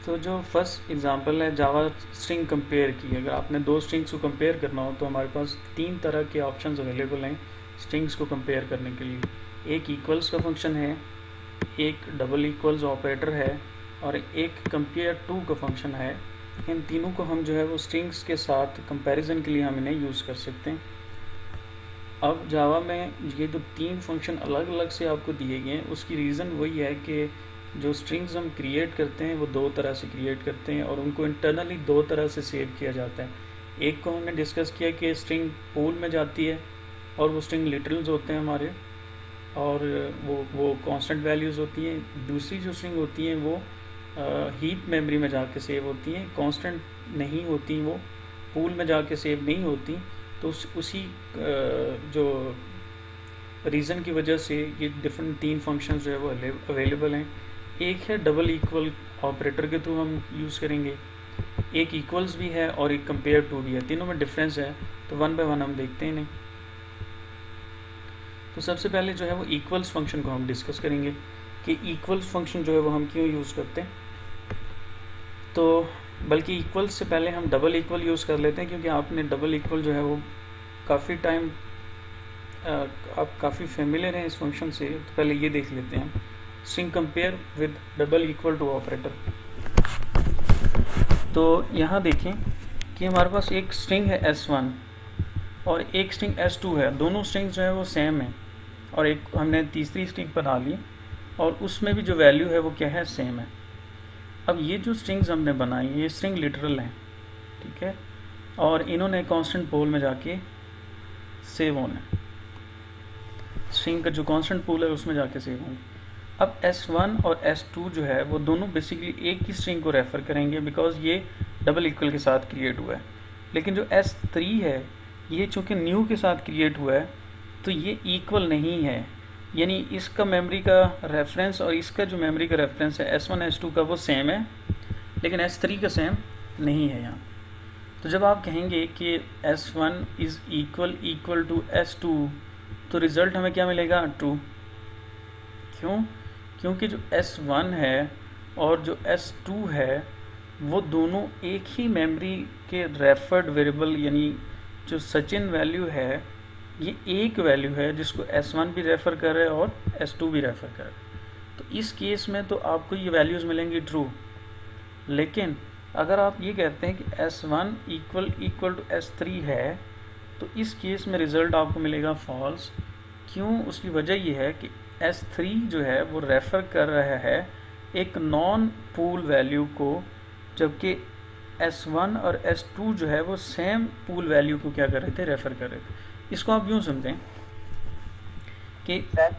तो जो first example है जावा स्ट्रिंग कंपेयर की, अगर आपने दो स्ट्रिंग्स को कंपेयर करना हो तो हमारे पास तीन तरह के ऑप्शंस अवेलेबल हैं स्ट्रिंग्स को कंपेयर करने के लिए। एक इक्वल्स का फंक्शन है, एक डबल इक्वल्स ऑपरेटर है और एक कंपेयर टू का फंक्शन है। इन तीनों को हम जो है वो स्ट्रिंग्स के साथ कंपैरिजन के लिए हम इन्हें यूज़ कर सकते हैं। अब जावा में ये जो तीन फंक्शन अलग अलग से आपको दिए गए हैं उसकी रीज़न वही है कि जो स्ट्रिंग्स हम क्रिएट करते हैं वो दो तरह से क्रिएट करते हैं और उनको इंटरनली दो तरह से सेव किया जाता है। एक को हमने डिस्कस किया कि स्ट्रिंग पूल में जाती है और वो स्ट्रिंग लिटरल्स होते हैं हमारे, और वो कांस्टेंट वैल्यूज़ होती हैं। दूसरी जो स्ट्रिंग होती हैं वो हीप मेमोरी में जाके सेव होती हैं, कांस्टेंट नहीं होती, वो पूल में जाके सेव नहीं होती। तो उसी जो रीज़न की वजह से ये डिफरेंट तीन फंक्शंस जो है वो अवेलेबल हैं। एक है डबल इक्वल ऑपरेटर के थ्रू हम यूज़ करेंगे, एक इक्वल्स भी है और एक कंपेयर टू भी है। तीनों में डिफरेंस है, तो वन बाय वन हम देखते हैं। नहीं तो सबसे पहले जो है वो इक्वल्स फंक्शन को हम डिस्कस करेंगे कि इक्वल्स फंक्शन जो है वो हम क्यों यूज़ करते हैं। तो बल्कि इक्वल्स से पहले हम डबल इक्वल यूज़ कर लेते हैं, क्योंकि आपने डबल इक्वल जो है वो काफ़ी टाइम आप काफ़ी फेमिलियर हैं इस फंक्शन से। तो पहले ये देख लेते हैं, string compare with double equal to operator. तो यहाँ देखें कि हमारे पास एक स्ट्रिंग है S1 और एक स्ट्रिंग S2 है, दोनों स्ट्रिंग्स जो है वो सेम है, और एक हमने तीसरी स्ट्रिंग बना ली और उसमें भी जो वैल्यू है वो क्या है, सेम है। अब ये जो स्ट्रिंग्स हमने बनाई ये स्ट्रिंग लिटरल हैं, ठीक है, और इन्होंने कांस्टेंट पूल में जाके सेव होना है। स्ट्रिंग का जो कांस्टेंट पूल है उसमें जाके सेव होंगे। अब S1 और S2 जो है वो दोनों बेसिकली एक ही स्ट्रिंग को रेफ़र करेंगे बिकॉज ये डबल इक्वल के साथ क्रिएट हुआ है। लेकिन जो S3 है ये चूँकि न्यू के साथ क्रिएट हुआ है तो ये इक्वल नहीं है, यानी इसका मेमोरी का रेफरेंस और इसका जो मेमोरी का रेफरेंस है S1 S2 का वो सेम है, लेकिन S3 का सेम नहीं है यहाँ। तो जब आप कहेंगे कि S1 is equal to S2 तो रिज़ल्ट हमें क्या मिलेगा, ट्रू। क्यों? क्योंकि जो S1 है और जो S2 है वो दोनों एक ही मेमोरी के रेफर्ड वेरिएबल, यानी जो सचिन वैल्यू है ये एक वैल्यू है जिसको S1 भी रेफ़र कर रहा है और S2 भी रेफ़र कर रहा है। तो इस केस में तो आपको ये वैल्यूज़ मिलेंगी ट्रू। लेकिन अगर आप ये कहते हैं कि S1 इक्वल टू S3 है तो इस केस में रिज़ल्ट आपको मिलेगा फॉल्स। क्यों? उसकी वजह ये है कि S3 जो है वो रेफ़र कर रहा है एक नॉन पूल वैल्यू को, जबकि S1 और S2 जो है वो सेम पूल वैल्यू को क्या कर रहे थे, रेफ़र कर रहे थे। इसको आप यूँ समझें कि सर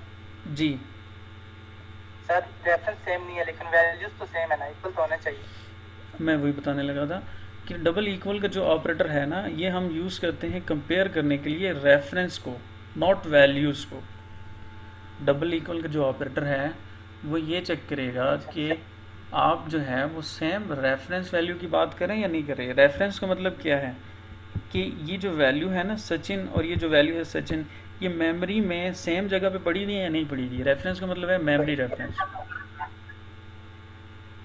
जी सर रेफरेंस सेम नहीं है लेकिन वैल्यूज तो सेम है ना, इक्वल तो होना चाहिए। मैं वही बताने लगा था कि डबल इक्वल का जो ऑपरेटर है ना ये हम यूज़ करते हैं कंपेयर करने के लिए रेफरेंस को, नॉट वैल्यूज़ को। डबल इक्वल का जो ऑपरेटर है वो ये चेक करेगा कि आप जो है वो सेम रेफरेंस वैल्यू की बात करें या नहीं करें। रेफरेंस का मतलब क्या है कि ये जो वैल्यू है ना सचिन और ये जो वैल्यू है सचिन, ये मेमोरी में सेम जगह पे पड़ी हुई है या नहीं पड़ी हुई है। रेफरेंस का मतलब है मेमोरी रेफरेंस।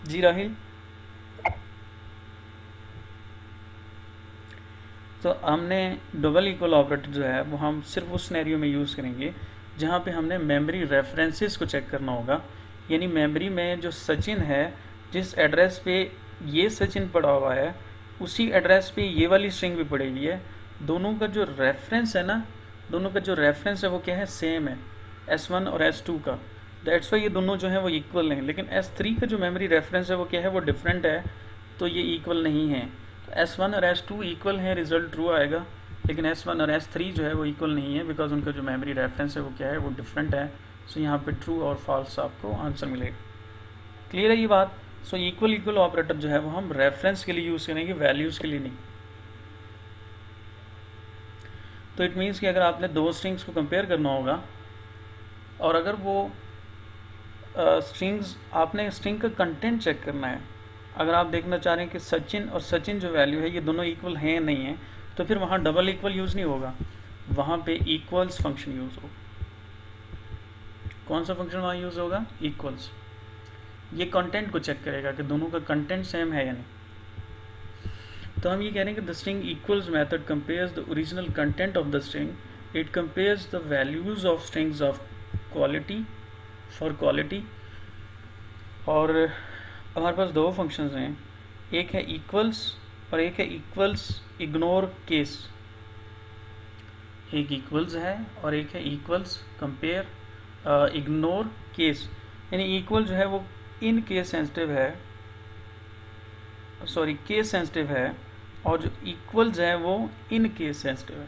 जी राहिल, तो हमने डबल इक्वल ऑपरेटर जो है वो हम सिर्फ उस सिनेरियो में यूज़ करेंगे जहाँ पे हमने मेमोरी रेफरेंसेस को चेक करना होगा। यानी मेमोरी में जो सचिन है, जिस एड्रेस पे ये सचिन पड़ा हुआ है उसी एड्रेस पे ये वाली स्ट्रिंग भी पड़ी हुई है। दोनों का जो रेफरेंस है ना, दोनों का जो रेफरेंस है वो क्या है, सेम है, S1 और S2 का। दैट्स वाई ये दोनों जो हैं वो इक्वल हैं। लेकिन S3 का जो मेमोरी रेफरेंस है वो क्या है, वो डिफरेंट है, तो ये इक्वल नहीं है। तो S1 और S2 इक्वल हैं, रिजल्ट ट्रू आएगा। लेकिन S1 और S3 जो है वो इक्वल नहीं है बिकॉज उनका जो मेमोरी रेफरेंस है वो क्या है, वो डिफरेंट है। सो यहाँ पे ट्रू और फॉल्स आपको आंसर मिलेगा। क्लियर है ये बात? सो इक्वल ऑपरेटर जो है वो हम रेफरेंस के लिए यूज़ करेंगे, वैल्यूज़ के लिए नहीं। तो इट मीन्स कि अगर आपने दो स्ट्रिंग्स को कंपेयर करना होगा और अगर वो स्ट्रिंग्स, आपने स्ट्रिंग का कंटेंट चेक करना है, अगर आप देखना चाह रहे हैं कि सचिन और सचिन जो वैल्यू है ये दोनों इक्वल हैं या नहीं है, तो फिर वहाँ डबल इक्वल यूज़ नहीं होगा, वहाँ पे इक्वल्स फंक्शन यूज़ होगा। कौन सा फंक्शन वहाँ यूज़ होगा, इक्वल्स। ये कंटेंट को चेक करेगा कि दोनों का कंटेंट सेम है या नहीं। तो हम ये कह रहे हैं कि the string equals method compares the original content of the string, it compares the values of strings of quality for quality. और हमारे पास दो फंक्शंस हैं, एक है इक्वल्स और एक है इक्वल्स इग्नोर केस। एक इक्वल्स है और एक है इक्वल्स कंपेयर इग्नोर केस। यानी इक्वल जो है वो इन केस सेंसिटिव है, सॉरी केस सेंसिटिव है, और जो इक्वल्स है वो इन केस सेंसिटिव है।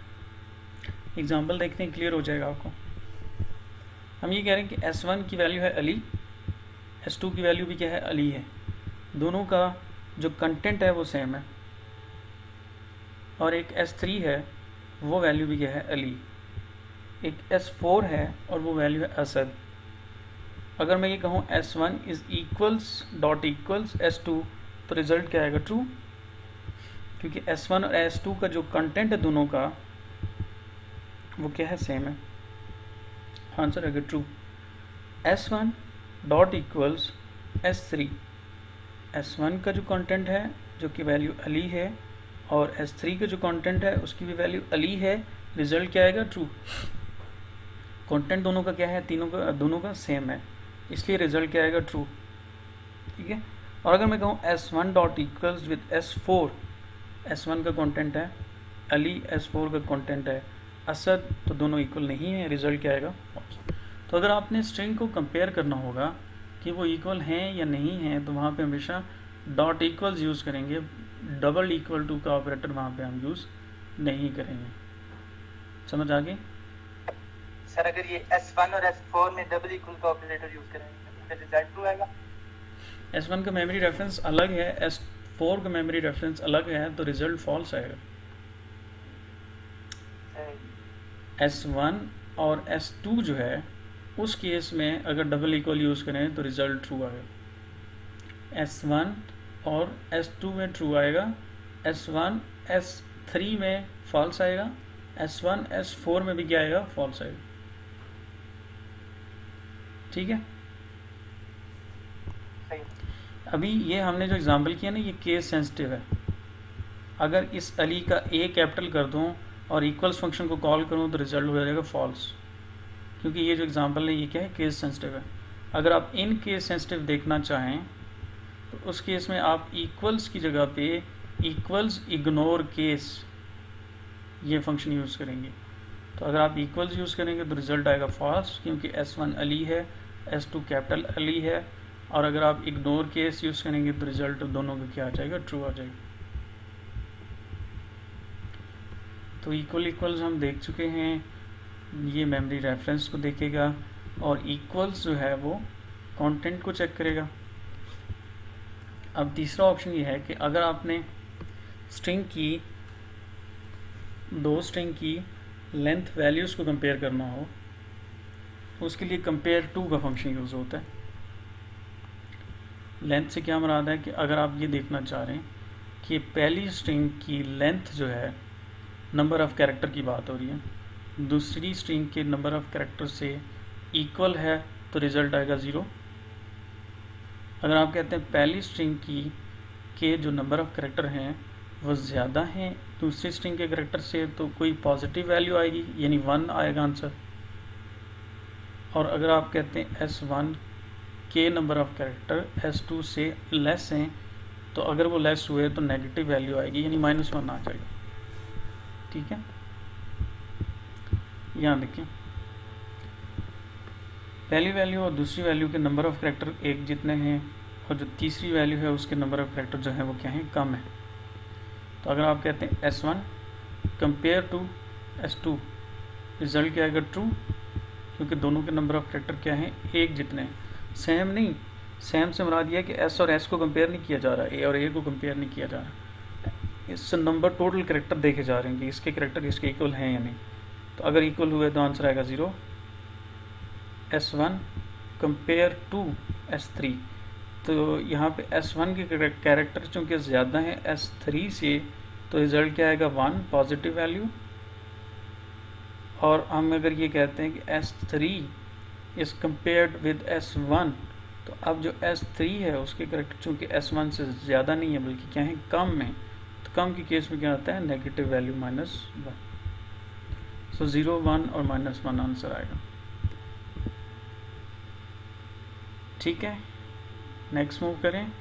एग्जांपल देखते हैं, क्लियर हो जाएगा आपको। हम ये कह रहे हैं कि S1 की वैल्यू है अली, S2 की वैल्यू भी क्या है, अली है। दोनों का जो कंटेंट है वो सेम है। और एक S3 है, वो वैल्यू भी क्या है, अली। एक S4 है और वो वैल्यू है असद। अगर मैं ये कहूँ S1 is equals dot equals S2, तो रिजल्ट क्या आएगा, ट्रू, क्योंकि S1 और S2 का जो कंटेंट है दोनों का वो क्या है, सेम है। आंसर आएगा true. S1 dot equals S3, S1 का जो कंटेंट है जो कि वैल्यू अली है, और S3 का जो कंटेंट है उसकी भी वैल्यू अली है, रिजल्ट क्या आएगा, ट्रू। कंटेंट दोनों का क्या है, दोनों का सेम है, इसलिए रिजल्ट क्या आएगा, ट्रू। ठीक है। और अगर मैं कहूँ S1 dot equals with S4, S1 का कंटेंट है अली, S4 का कंटेंट है असद, तो दोनों इक्वल नहीं है, रिजल्ट क्या आएगा, फॉल्स। तो अगर आपने स्ट्रिंग को कंपेयर करना होगा कि वो इक्वल हैं या नहीं हैं, तो वहाँ पे हमेशा डॉट इक्वल्स यूज़ करेंगे, डबल इक्वल टू का ऑपरेटर वहाँ पे हम यूज़ नहीं करेंगे। समझ आ गई? सर अगर ये S1 और S4 में डबल इक्वल का ऑपरेटर यूज करेंगे तो रिजल्ट ट्रू आएगा। S1 का मेमोरी रेफरेंस अलग है, S4 का मेमोरी रेफरेंस अलग है, तो रिजल्ट फॉल्स आएगा। S1 और S2 जो है उस केस में अगर डबल इक्वल यूज़ करें तो रिजल्ट ट्रू आएगा। S1 और S2 में ट्रू आएगा, S1 S3 में फॉल्स आएगा, S1 S4 में भी क्या आएगा, फॉल्स आएगा। ठीक है। अभी ये हमने जो एग्जांपल किया ना, ये केस सेंसिटिव है। अगर इस अली का A कैपिटल कर दूं और इक्वल्स फंक्शन को कॉल करूं तो रिजल्ट हो जाएगा फॉल्स, क्योंकि ये जो एग्जांपल है ये क्या है, केस सेंसिटिव है। अगर आप इन केस सेंसिटिव देखना चाहें तो उस केस में आप इक्वल्स की जगह पे इक्वल्स इग्नोर केस ये फंक्शन यूज़ करेंगे। तो अगर आप इक्वल्स यूज़ करेंगे तो रिजल्ट आएगा फॉल्स, क्योंकि S1 अली है, S2 कैपिटल अली है। और अगर आप इग्नोर केस यूज़ करेंगे तो रिजल्ट दोनों का क्या आ जाएगा, ट्रू आ जाएगा। तो इक्वल्स हम देख चुके हैं, ये मेमोरी रेफरेंस को देखेगा, और इक्वल्स जो है वो कंटेंट को चेक करेगा। अब तीसरा ऑप्शन ये है कि अगर आपने दो स्ट्रिंग की लेंथ वैल्यूज़ को कंपेयर करना हो, उसके लिए कंपेयर टू का फंक्शन यूज़ होता है। लेंथ से क्या मुराद है कि अगर आप ये देखना चाह रहे हैं कि पहली स्ट्रिंग की लेंथ जो है, नंबर ऑफ़ कैरेक्टर की बात हो रही है, दूसरी स्ट्रिंग के नंबर ऑफ़ कैरेक्टर से इक्वल है, तो रिज़ल्ट आएगा 0। अगर आप कहते हैं पहली स्ट्रिंग के जो नंबर ऑफ़ कैरेक्टर हैं वो ज़्यादा हैं दूसरी स्ट्रिंग के कैरेक्टर से, तो कोई पॉजिटिव वैल्यू आएगी, यानी 1 आएगा आंसर। और अगर आप कहते हैं S1 के नंबर ऑफ़ कैरेक्टर S2 से लेस हैं, तो अगर वो लेस हुए तो नेगेटिव वैल्यू आएगी, यानी -1 आ जाएगा। ठीक है। यहाँ देखिए, पहली वैल्यू और दूसरी वैल्यू के नंबर ऑफ़ कैरेक्टर एक जितने हैं, और जो तीसरी वैल्यू है उसके नंबर ऑफ़ कैरेक्टर जो है वो क्या है, कम है। तो अगर आप कहते हैं S1 compare to S2, result क्या आएगा, ट्रू, क्योंकि दोनों के नंबर ऑफ़ कैरेक्टर क्या हैं, एक जितने हैं। सेम नहीं, सेम से मुराद ये है कि S और S को कंपेयर नहीं किया जा रहा, A और A को कंपेयर नहीं किया जा रहा, इस नंबर टोटल कैरेक्टर देखे जा रहे हैं कि इसके कैरेक्टर इसके इक्वल हैं या नहीं। तो अगर इक्वल हुए तो आंसर आएगा 0। S1 कंपेयर टू S3, तो यहाँ पे S1 के कैरेक्टर चूँकि ज़्यादा हैं S3 से, तो रिज़ल्ट क्या आएगा, 1 पॉजिटिव वैल्यू। और हम अगर ये कहते हैं कि S3 is compared with S1, तो अब जो S3 है उसके करेक्टर चूँकि S1 से ज़्यादा नहीं है बल्कि क्या है कम में, तो कम के केस में क्या आता है नेगेटिव वैल्यू -1। सो 0, 1 और -1 आंसर आएगा। ठीक है, नेक्स्ट मूव करें।